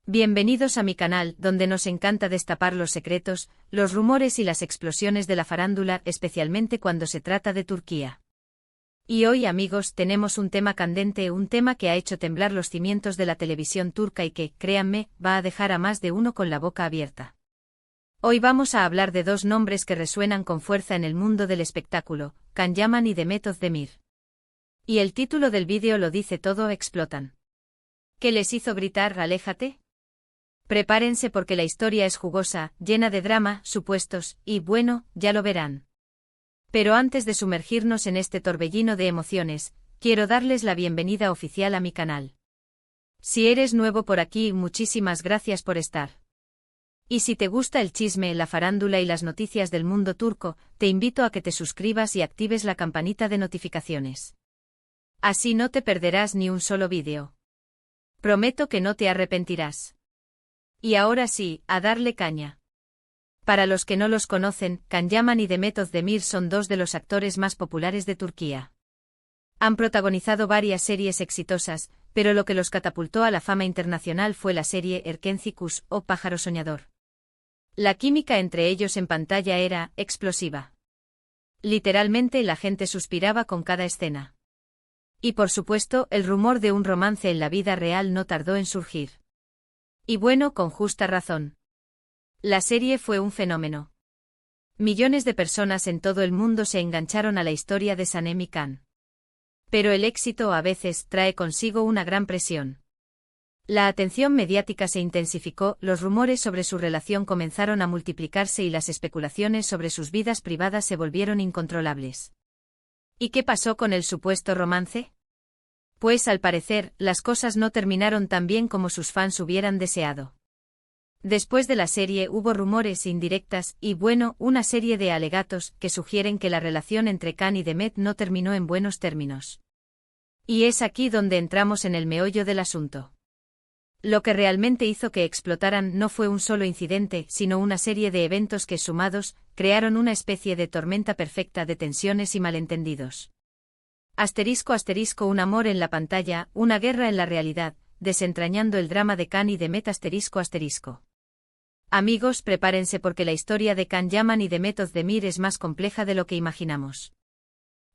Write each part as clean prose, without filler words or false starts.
Bienvenidos a mi canal, donde nos encanta destapar los secretos, los rumores y las explosiones de la farándula, especialmente cuando se trata de Turquía. Y hoy, amigos, tenemos un tema candente, un tema que ha hecho temblar los cimientos de la televisión turca y que, créanme, va a dejar a más de uno con la boca abierta. Hoy vamos a hablar de dos nombres que resuenan con fuerza en el mundo del espectáculo, Can Yaman y Demet Özdemir. Y el título del vídeo lo dice todo: explotan. ¿Qué les hizo gritar "aléjate"? Prepárense porque la historia es jugosa, llena de drama, supuestos, y bueno, ya lo verán. Pero antes de sumergirnos en este torbellino de emociones, quiero darles la bienvenida oficial a mi canal. Si eres nuevo por aquí, muchísimas gracias por estar. Y si te gusta el chisme, la farándula y las noticias del mundo turco, te invito a que te suscribas y actives la campanita de notificaciones. Así no te perderás ni un solo vídeo. Prometo que no te arrepentirás. Y ahora sí, a darle caña. Para los que no los conocen, Can Yaman y Demet Özdemir son dos de los actores más populares de Turquía. Han protagonizado varias series exitosas, pero lo que los catapultó a la fama internacional fue la serie Erkenci Kuş o Pájaro Soñador. La química entre ellos en pantalla era explosiva. Literalmente la gente suspiraba con cada escena. Y por supuesto, el rumor de un romance en la vida real no tardó en surgir. Y bueno, con justa razón. La serie fue un fenómeno. Millones de personas en todo el mundo se engancharon a la historia de Sanem y Can. Pero el éxito a veces trae consigo una gran presión. La atención mediática se intensificó, los rumores sobre su relación comenzaron a multiplicarse y las especulaciones sobre sus vidas privadas se volvieron incontrolables. ¿Y qué pasó con el supuesto romance? Pues al parecer, las cosas no terminaron tan bien como sus fans hubieran deseado. Después de la serie hubo rumores, indirectas, y bueno, una serie de alegatos que sugieren que la relación entre Can y Demet no terminó en buenos términos. Y es aquí donde entramos en el meollo del asunto. Lo que realmente hizo que explotaran no fue un solo incidente, sino una serie de eventos que, sumados, crearon una especie de tormenta perfecta de tensiones y malentendidos. ***, un amor en la pantalla, una guerra en la realidad, desentrañando el drama de Can y Demet ***. Amigos, prepárense porque la historia de Can Yaman y Demet Özdemir es más compleja de lo que imaginamos.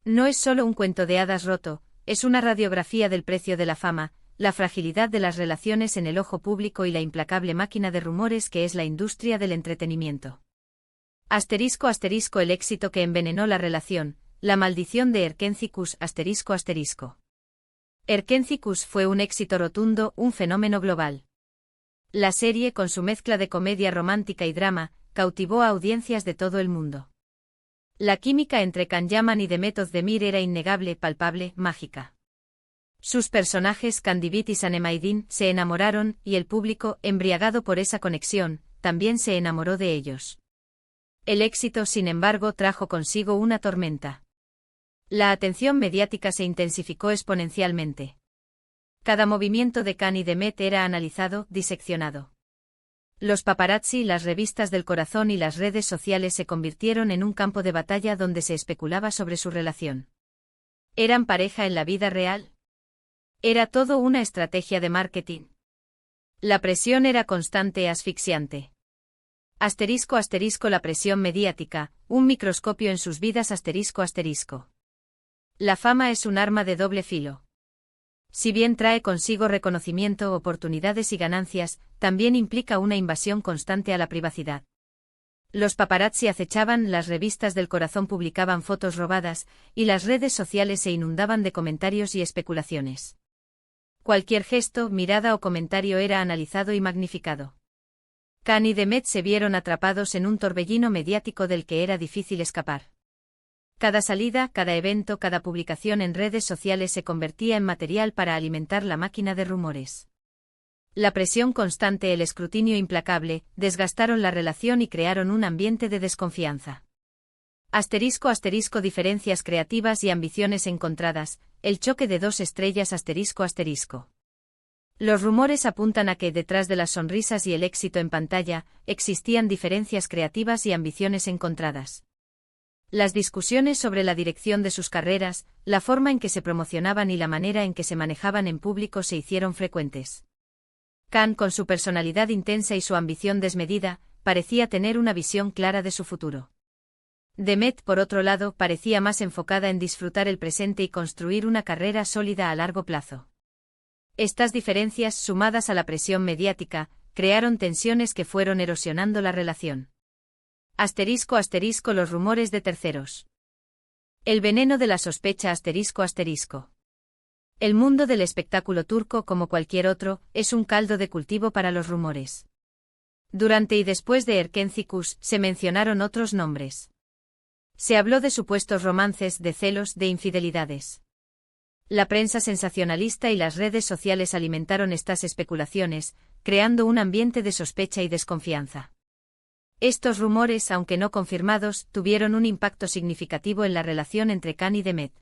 No es solo un cuento de hadas roto, es una radiografía del precio de la fama, la fragilidad de las relaciones en el ojo público y la implacable máquina de rumores que es la industria del entretenimiento. ***, el éxito que envenenó la relación, la maldición de Erkenci Kuş ***. Erkenci Kuş fue un éxito rotundo, un fenómeno global. La serie, con su mezcla de comedia romántica y drama, cautivó a audiencias de todo el mundo. La química entre Can Yaman y Demet Özdemir era innegable, palpable, mágica. Sus personajes, Kandibit y Sanem Aydin, se enamoraron, y el público, embriagado por esa conexión, también se enamoró de ellos. El éxito, sin embargo, trajo consigo una tormenta. La atención mediática se intensificó exponencialmente. Cada movimiento de Can y Demet era analizado, diseccionado. Los paparazzi, las revistas del corazón y las redes sociales se convirtieron en un campo de batalla donde se especulaba sobre su relación. ¿Eran pareja en la vida real? ¿Era todo una estrategia de marketing? La presión era constante, asfixiante. ***, la presión mediática, un microscopio en sus vidas ***. La fama es un arma de doble filo. Si bien trae consigo reconocimiento, oportunidades y ganancias, también implica una invasión constante a la privacidad. Los paparazzi acechaban, las revistas del corazón publicaban fotos robadas, y las redes sociales se inundaban de comentarios y especulaciones. Cualquier gesto, mirada o comentario era analizado y magnificado. Can y Demet se vieron atrapados en un torbellino mediático del que era difícil escapar. Cada salida, cada evento, cada publicación en redes sociales se convertía en material para alimentar la máquina de rumores. La presión constante, el escrutinio implacable, desgastaron la relación y crearon un ambiente de desconfianza. ***, diferencias creativas y ambiciones encontradas, el choque de dos estrellas ***. Los rumores apuntan a que, detrás de las sonrisas y el éxito en pantalla, existían diferencias creativas y ambiciones encontradas. Las discusiones sobre la dirección de sus carreras, la forma en que se promocionaban y la manera en que se manejaban en público se hicieron frecuentes. Khan, con su personalidad intensa y su ambición desmedida, parecía tener una visión clara de su futuro. Demet, por otro lado, parecía más enfocada en disfrutar el presente y construir una carrera sólida a largo plazo. Estas diferencias, sumadas a la presión mediática, crearon tensiones que fueron erosionando la relación. *** Los rumores de terceros. El veneno de la sospecha ***. El mundo del espectáculo turco, como cualquier otro, es un caldo de cultivo para los rumores. Durante y después de Erken Cikus, se mencionaron otros nombres. Se habló de supuestos romances, de celos, de infidelidades. La prensa sensacionalista y las redes sociales alimentaron estas especulaciones, creando un ambiente de sospecha y desconfianza. Estos rumores, aunque no confirmados, tuvieron un impacto significativo en la relación entre Khan y Demet.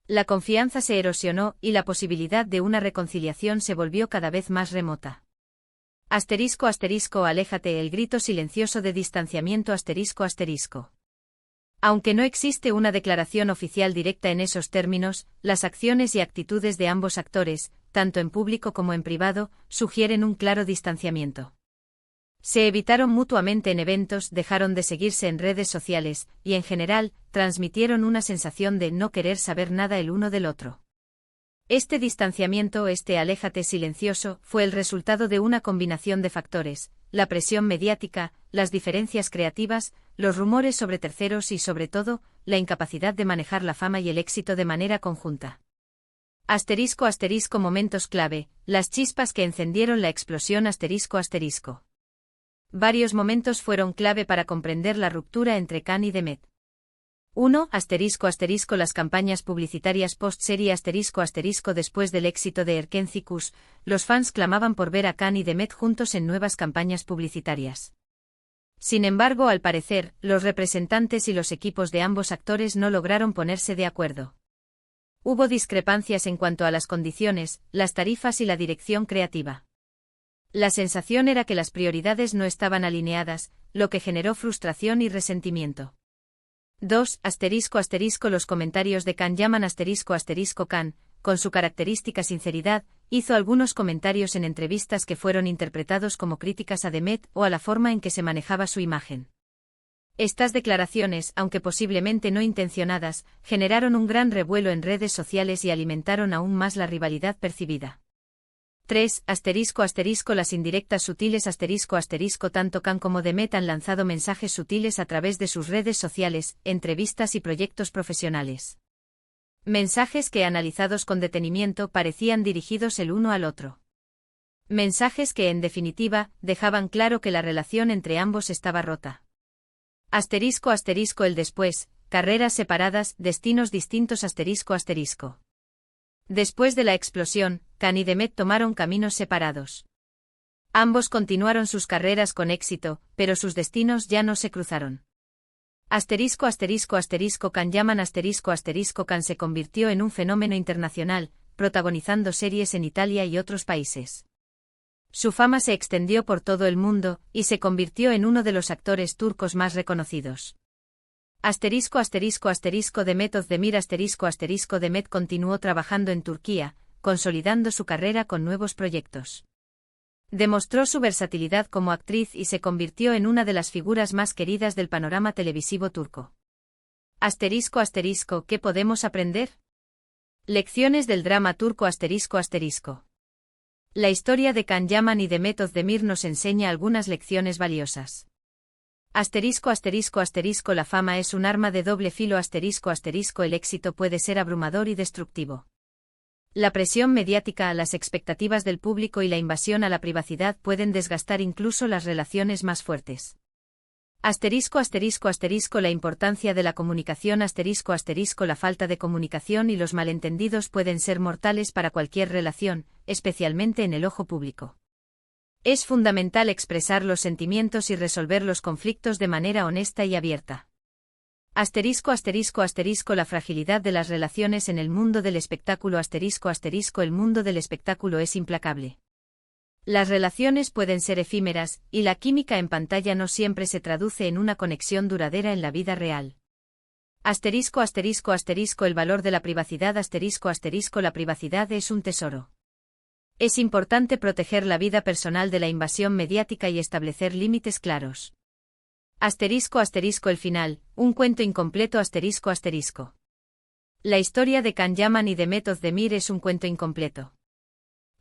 La confianza se erosionó y la posibilidad de una reconciliación se volvió cada vez más remota. ***Aléjate, el grito silencioso de distanciamiento ***. Aunque no existe una declaración oficial directa en esos términos, las acciones y actitudes de ambos actores, tanto en público como en privado, sugieren un claro distanciamiento. Se evitaron mutuamente en eventos, dejaron de seguirse en redes sociales, y en general, transmitieron una sensación de no querer saber nada el uno del otro. Este distanciamiento, aléjate silencioso, fue el resultado de una combinación de factores: la presión mediática, las diferencias creativas, los rumores sobre terceros y, sobre todo, la incapacidad de manejar la fama y el éxito de manera conjunta. Momentos clave, las chispas que encendieron la explosión ***. Varios momentos fueron clave para comprender la ruptura entre Khan y Demet. 1. Las campañas publicitarias post-serie ***. Después del éxito de Erken Cikus, los fans clamaban por ver a Khan y Demet juntos en nuevas campañas publicitarias. Sin embargo, al parecer, los representantes y los equipos de ambos actores no lograron ponerse de acuerdo. Hubo discrepancias en cuanto a las condiciones, las tarifas y la dirección creativa. La sensación era que las prioridades no estaban alineadas, lo que generó frustración y resentimiento. 2. Los comentarios de Khan llaman ***. Con su característica sinceridad, hizo algunos comentarios en entrevistas que fueron interpretados como críticas a Demet o a la forma en que se manejaba su imagen. Estas declaraciones, aunque posiblemente no intencionadas, generaron un gran revuelo en redes sociales y alimentaron aún más la rivalidad percibida. 3. Las indirectas sutiles Tanto Khan como Demet han lanzado mensajes sutiles a través de sus redes sociales, entrevistas y proyectos profesionales. Mensajes que, analizados con detenimiento, parecían dirigidos el uno al otro. Mensajes que, en definitiva, dejaban claro que la relación entre ambos estaba rota. El después, carreras separadas, destinos distintos ***. Después de la explosión, Khan y Demet tomaron caminos separados. Ambos continuaron sus carreras con éxito, pero sus destinos ya no se cruzaron. Khan llaman Khan se convirtió en un fenómeno internacional, protagonizando series en Italia y otros países. Su fama se extendió por todo el mundo, y se convirtió en uno de los actores turcos más reconocidos. Demet Özdemir Demet continuó trabajando en Turquía, consolidando su carrera con nuevos proyectos. Demostró su versatilidad como actriz y se convirtió en una de las figuras más queridas del panorama televisivo turco. ¿Qué podemos aprender? Lecciones del drama turco La historia de Khan Yaman y Demet Özdemir nos enseña algunas lecciones valiosas. La fama es un arma de doble filo El éxito puede ser abrumador y destructivo. La presión mediática, las expectativas del público y la invasión a la privacidad pueden desgastar incluso las relaciones más fuertes. La importancia de la comunicación La falta de comunicación y los malentendidos pueden ser mortales para cualquier relación, especialmente en el ojo público. Es fundamental expresar los sentimientos y resolver los conflictos de manera honesta y abierta. La fragilidad de las relaciones en el mundo del espectáculo El mundo del espectáculo es implacable. Las relaciones pueden ser efímeras, y la química en pantalla no siempre se traduce en una conexión duradera en la vida real. El valor de la privacidad La privacidad es un tesoro. Es importante proteger la vida personal de la invasión mediática y establecer límites claros. Asterisco asterisco el final, un cuento incompleto asterisco asterisco. La historia de Can Yaman y de Method Demir es un cuento incompleto.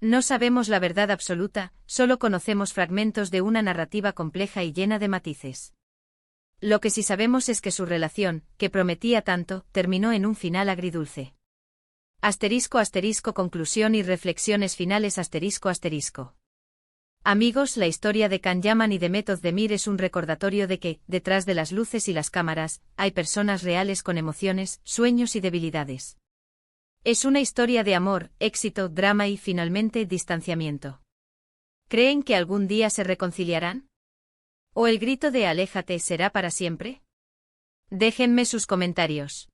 No sabemos la verdad absoluta, solo conocemos fragmentos de una narrativa compleja y llena de matices. Lo que sí sabemos es que su relación, que prometía tanto, terminó en un final agridulce. Asterisco asterisco conclusión y reflexiones finales asterisco asterisco. Amigos, la historia de Can Yaman y de Method Demir es un recordatorio de que, detrás de las luces y las cámaras, hay personas reales con emociones, sueños y debilidades. Es una historia de amor, éxito, drama y, finalmente, distanciamiento. ¿Creen que algún día se reconciliarán? ¿O el grito de aléjate será para siempre? Déjenme sus comentarios.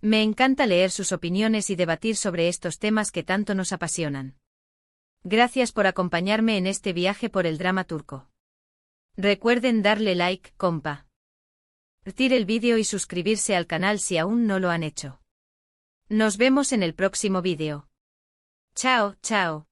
Me encanta leer sus opiniones y debatir sobre estos temas que tanto nos apasionan. Gracias por acompañarme en este viaje por el drama turco. Recuerden darle like, compartir el vídeo y suscribirse al canal si aún no lo han hecho. Nos vemos en el próximo vídeo. Chao, chao.